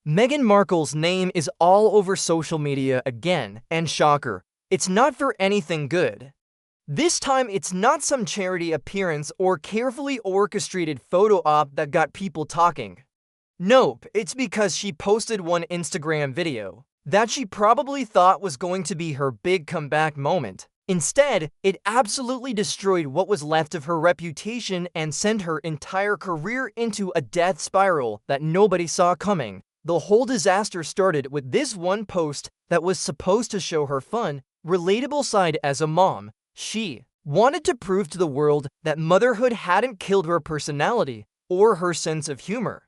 Meghan Markle's name is all over social media again, and shocker, it's not for anything good. This time, it's not some charity appearance or carefully orchestrated photo op that got people talking. Nope, it's because she posted one Instagram video that she probably thought was going to be her big comeback moment. Instead, it absolutely destroyed what was left of her reputation and sent her entire career into a death spiral that nobody saw coming. The whole disaster started with this one post that was supposed to show her fun, relatable side as a mom. She wanted to prove to the world that motherhood hadn't killed her personality or her sense of humor.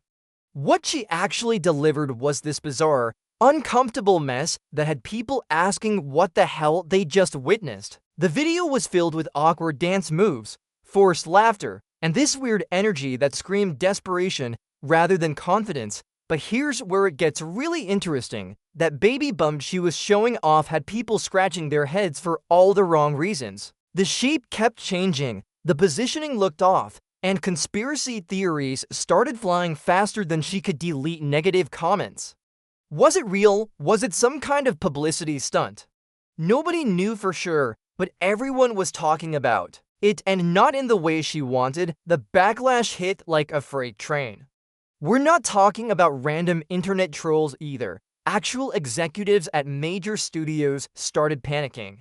What she actually delivered was this bizarre, uncomfortable mess that had people asking what the hell they just witnessed. The video was filled with awkward dance moves, forced laughter, and this weird energy that screamed desperation rather than confidence. But here's where it gets really interesting. That baby bump she was showing off had people scratching their heads for all the wrong reasons. The shape kept changing, the positioning looked off, and conspiracy theories started flying faster than she could delete negative comments. Was it real? Was it some kind of publicity stunt? Nobody knew for sure, but everyone was talking about it, and not in the way she wanted. The backlash hit like a freight train. We're not talking about random internet trolls either. Actual executives at major studios started panicking.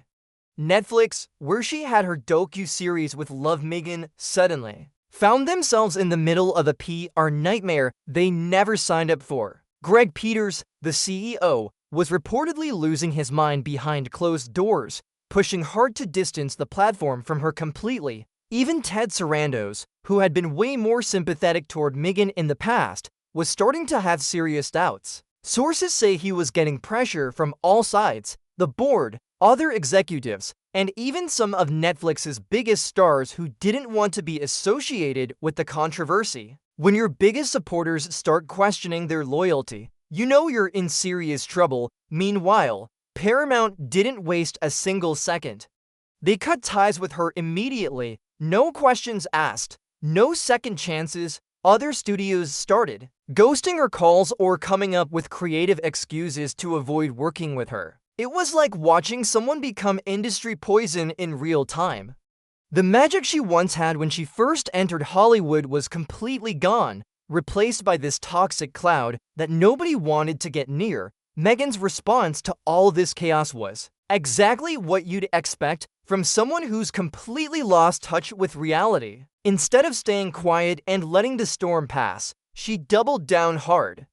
Netflix, where she had her docu-series with Love Meghan, suddenly found themselves in the middle of a PR nightmare they never signed up for. Greg Peters, the CEO, was reportedly losing his mind behind closed doors, pushing hard to distance the platform from her completely. Even Ted Sarandos, who had been way more sympathetic toward Meghan in the past, was starting to have serious doubts. Sources say he was getting pressure from all sides: the board, other executives, and even some of Netflix's biggest stars who didn't want to be associated with the controversy. When your biggest supporters start questioning their loyalty, you know you're in serious trouble. Meanwhile, Paramount didn't waste a single second. They cut ties with her immediately. No questions asked, no second chances. Other studios started ghosting her calls or coming up with creative excuses to avoid working with her. It was like watching someone become industry poison in real time. The magic she once had when she first entered Hollywood was completely gone, replaced by this toxic cloud that nobody wanted to get near. Meghan's response to all this chaos was exactly what you'd expect from someone who's completely lost touch with reality. Instead of staying quiet and letting the storm pass, she doubled down hard.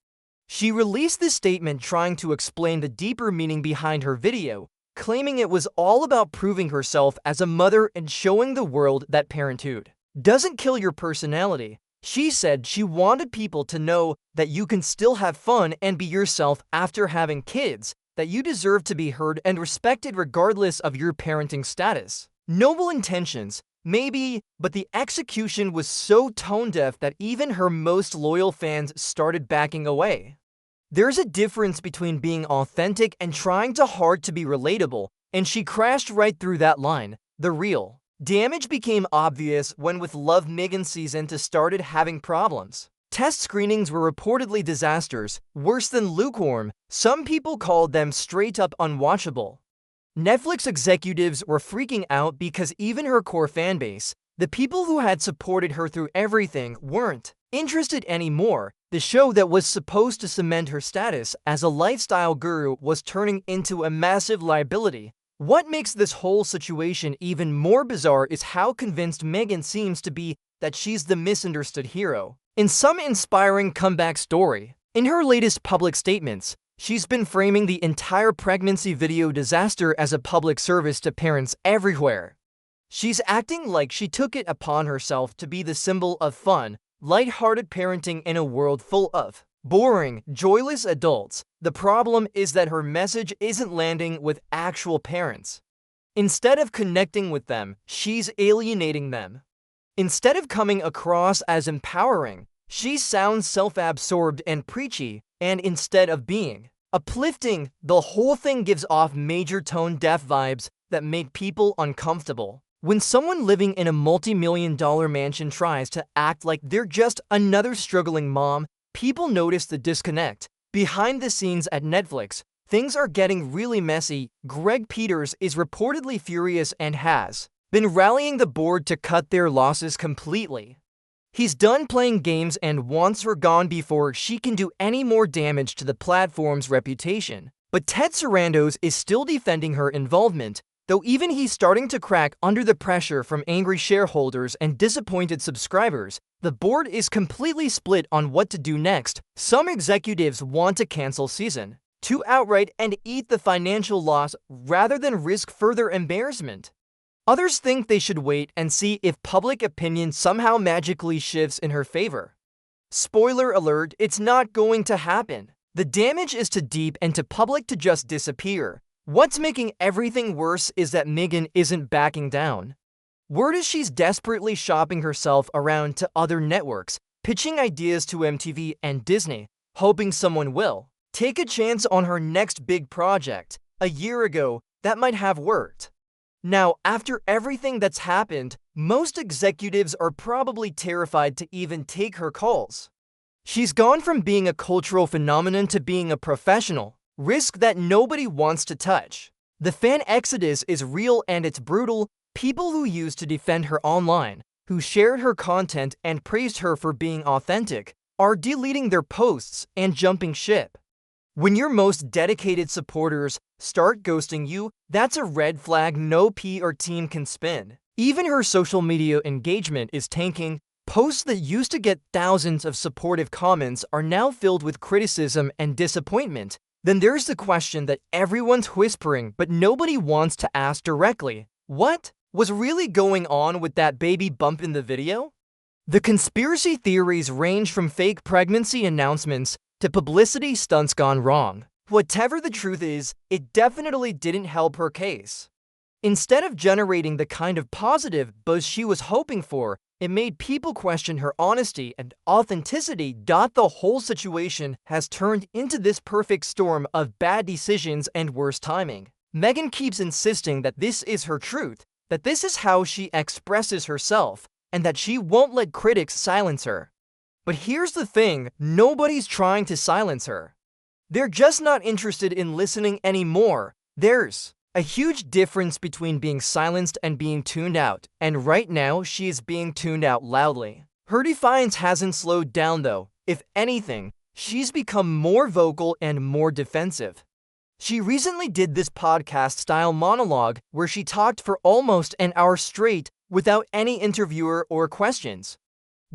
She released this statement trying to explain the deeper meaning behind her video, claiming it was all about proving herself as a mother and showing the world that parenthood doesn't kill your personality. She said she wanted people to know that you can still have fun and be yourself after having kids, that you deserve to be heard and respected regardless of your parenting status. Noble intentions, maybe, but the execution was so tone-deaf that even her most loyal fans started backing away. There's a difference between being authentic and trying too hard to be relatable, and she crashed right through that line. The real damage became obvious when with Love Meghan season 2 started having problems. Test screenings were reportedly disasters, worse than lukewarm. Some people called them straight up unwatchable. Netflix executives were freaking out because even her core fanbase, the people who had supported her through everything, weren't interested anymore. The show that was supposed to cement her status as a lifestyle guru was turning into a massive liability. What makes this whole situation even more bizarre is how convinced Meghan seems to be that she's the misunderstood hero in some inspiring comeback story. In her latest public statements, she's been framing the entire pregnancy video disaster as a public service to parents everywhere. She's acting like she took it upon herself to be the symbol of fun, light-hearted parenting in a world full of boring, joyless adults. The problem is that her message isn't landing with actual parents. Instead of connecting with them, she's alienating them. Instead of coming across as empowering, she sounds self-absorbed and preachy, and instead of being uplifting, the whole thing gives off major tone-deaf vibes that make people uncomfortable. When someone living in a multi-million-dollar mansion tries to act like they're just another struggling mom, people notice the disconnect. Behind the scenes at Netflix, things are getting really messy. Greg Peters is reportedly furious and has been rallying the board to cut their losses completely. He's done playing games and wants her gone before she can do any more damage to the platform's reputation. But Ted Sarandos is still defending her involvement, though even he's starting to crack under the pressure from angry shareholders and disappointed subscribers. The board is completely split on what to do next. Some executives want to cancel season 2 outright and eat the financial loss rather than risk further embarrassment. Others think they should wait and see if public opinion somehow magically shifts in her favor. Spoiler alert, it's not going to happen. The damage is too deep and too public to just disappear. What's making everything worse is that Meghan isn't backing down. Word is she's desperately shopping herself around to other networks, pitching ideas to MTV and Disney, hoping someone will take a chance on her next big project. A year ago, that might have worked. Now, after everything that's happened, most executives are probably terrified to even take her calls. She's gone from being a cultural phenomenon to being a professional risk that nobody wants to touch. The fan exodus is real and it's brutal. People who used to defend her online, who shared her content and praised her for being authentic, are deleting their posts and jumping ship. When your most dedicated supporters start ghosting you, that's a red flag no PR team can spin. Even her social media engagement is tanking. Posts that used to get thousands of supportive comments are now filled with criticism and disappointment. Then there's the question that everyone's whispering but nobody wants to ask directly. What was really going on with that baby bump in the video? The conspiracy theories range from fake pregnancy announcements to publicity stunts gone wrong. Whatever the truth is, it definitely didn't help her case. Instead of generating the kind of positive buzz she was hoping for, it made people question her honesty and authenticity. The whole situation has turned into this perfect storm of bad decisions and worse timing. Meghan keeps insisting that this is her truth, that this is how she expresses herself, and that she won't let critics silence her. But here's the thing, nobody's trying to silence her. They're just not interested in listening anymore. There's a huge difference between being silenced and being tuned out, and right now she is being tuned out loudly. Her defiance hasn't slowed down though. If anything, she's become more vocal and more defensive. She recently did this podcast-style monologue where she talked for almost an hour straight without any interviewer or questions.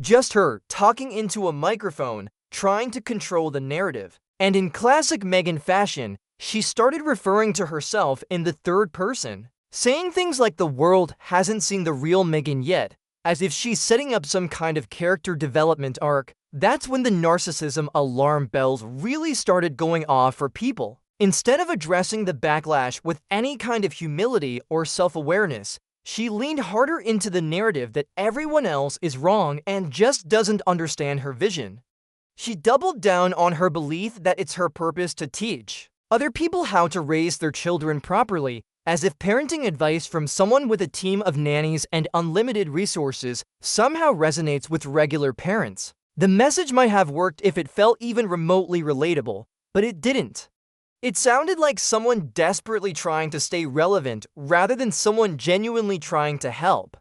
Just her talking into a microphone, trying to control the narrative. And in classic Meghan fashion, she started referring to herself in the third person, saying things like the world hasn't seen the real Meghan yet, as if she's setting up some kind of character development arc. That's when the narcissism alarm bells really started going off for people. Instead of addressing the backlash with any kind of humility or self-awareness, she leaned harder into the narrative that everyone else is wrong and just doesn't understand her vision. She doubled down on her belief that it's her purpose to teach other people how to raise their children properly, as if parenting advice from someone with a team of nannies and unlimited resources somehow resonates with regular parents. The message might have worked if it felt even remotely relatable, but it didn't. It sounded like someone desperately trying to stay relevant rather than someone genuinely trying to help.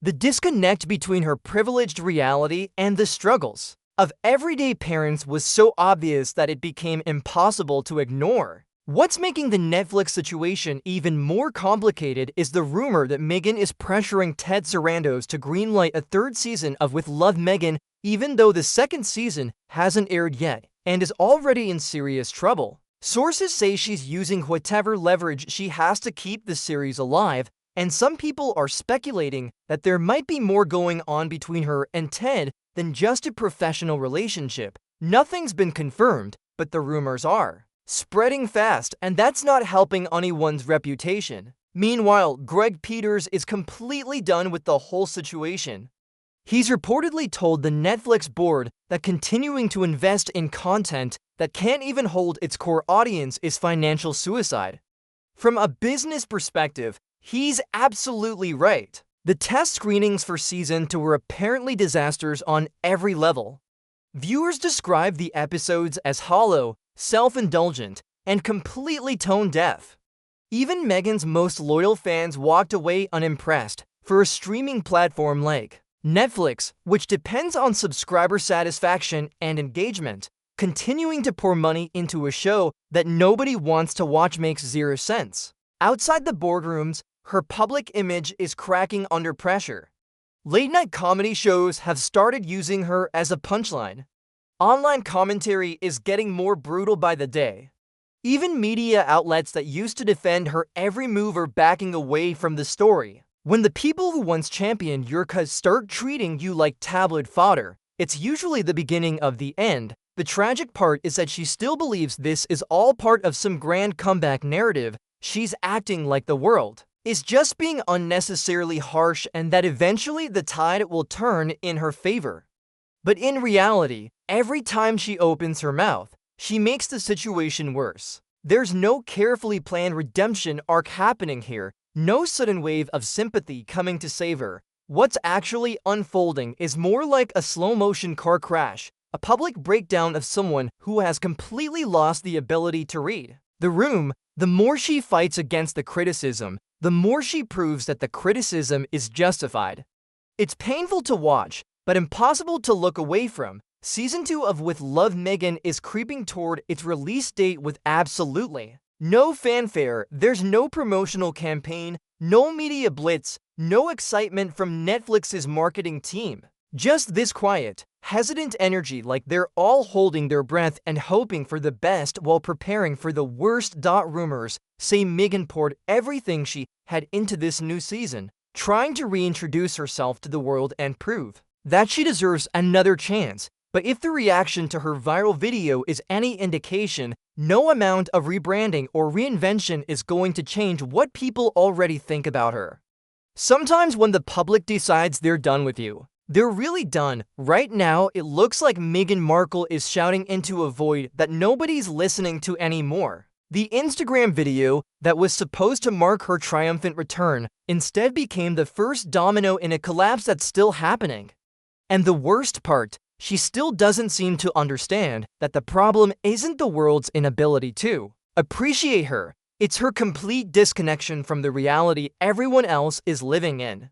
The disconnect between her privileged reality and the struggles of everyday parents was so obvious that it became impossible to ignore. What's making the Netflix situation even more complicated is the rumor that Meghan is pressuring Ted Sarandos to greenlight a third season of With Love Meghan, even though the second season hasn't aired yet and is already in serious trouble. Sources say she's using whatever leverage she has to keep the series alive, and some people are speculating that there might be more going on between her and Ted than just a professional relationship. Nothing's been confirmed, but the rumors are spreading fast, and that's not helping anyone's reputation. Meanwhile, Greg Peters is completely done with the whole situation. He's reportedly told the Netflix board that continuing to invest in content that can't even hold its core audience is financial suicide. From a business perspective, he's absolutely right. The test screenings for season 2 were apparently disasters on every level. Viewers described the episodes as hollow, self-indulgent, and completely tone-deaf. Even Meghan's most loyal fans walked away unimpressed. For a streaming platform like Netflix, which depends on subscriber satisfaction and engagement, continuing to pour money into a show that nobody wants to watch makes zero sense. Outside the boardrooms, her public image is cracking under pressure. Late-night comedy shows have started using her as a punchline. Online commentary is getting more brutal by the day. Even media outlets that used to defend her every move are backing away from the story. When the people who once championed your cause start treating you like tabloid fodder, it's usually the beginning of the end. The tragic part is that she still believes this is all part of some grand comeback narrative. She's acting like the world is just being unnecessarily harsh and that eventually the tide will turn in her favor. But in reality, every time she opens her mouth, she makes the situation worse. There's no carefully planned redemption arc happening here, no sudden wave of sympathy coming to save her. What's actually unfolding is more like a slow-motion car crash, a public breakdown of someone who has completely lost the ability to read the room. The more she fights against the criticism, the more she proves that the criticism is justified. It's painful to watch, but impossible to look away from. Season 2 of With Love Meghan is creeping toward its release date with absolutely no fanfare. There's no promotional campaign, no media blitz, no excitement from Netflix's marketing team. Just this quiet, hesitant energy, like they're all holding their breath and hoping for the best while preparing for the worst. Rumors say Meghan poured everything she had into this new season, trying to reintroduce herself to the world and prove that she deserves another chance. But if the reaction to her viral video is any indication, no amount of rebranding or reinvention is going to change what people already think about her. Sometimes when the public decides they're done with you, they're really done. Right now, it looks like Meghan Markle is shouting into a void that nobody's listening to anymore. The Instagram video that was supposed to mark her triumphant return instead became the first domino in a collapse that's still happening. And the worst part, she still doesn't seem to understand that the problem isn't the world's inability to appreciate her. It's her complete disconnection from the reality everyone else is living in.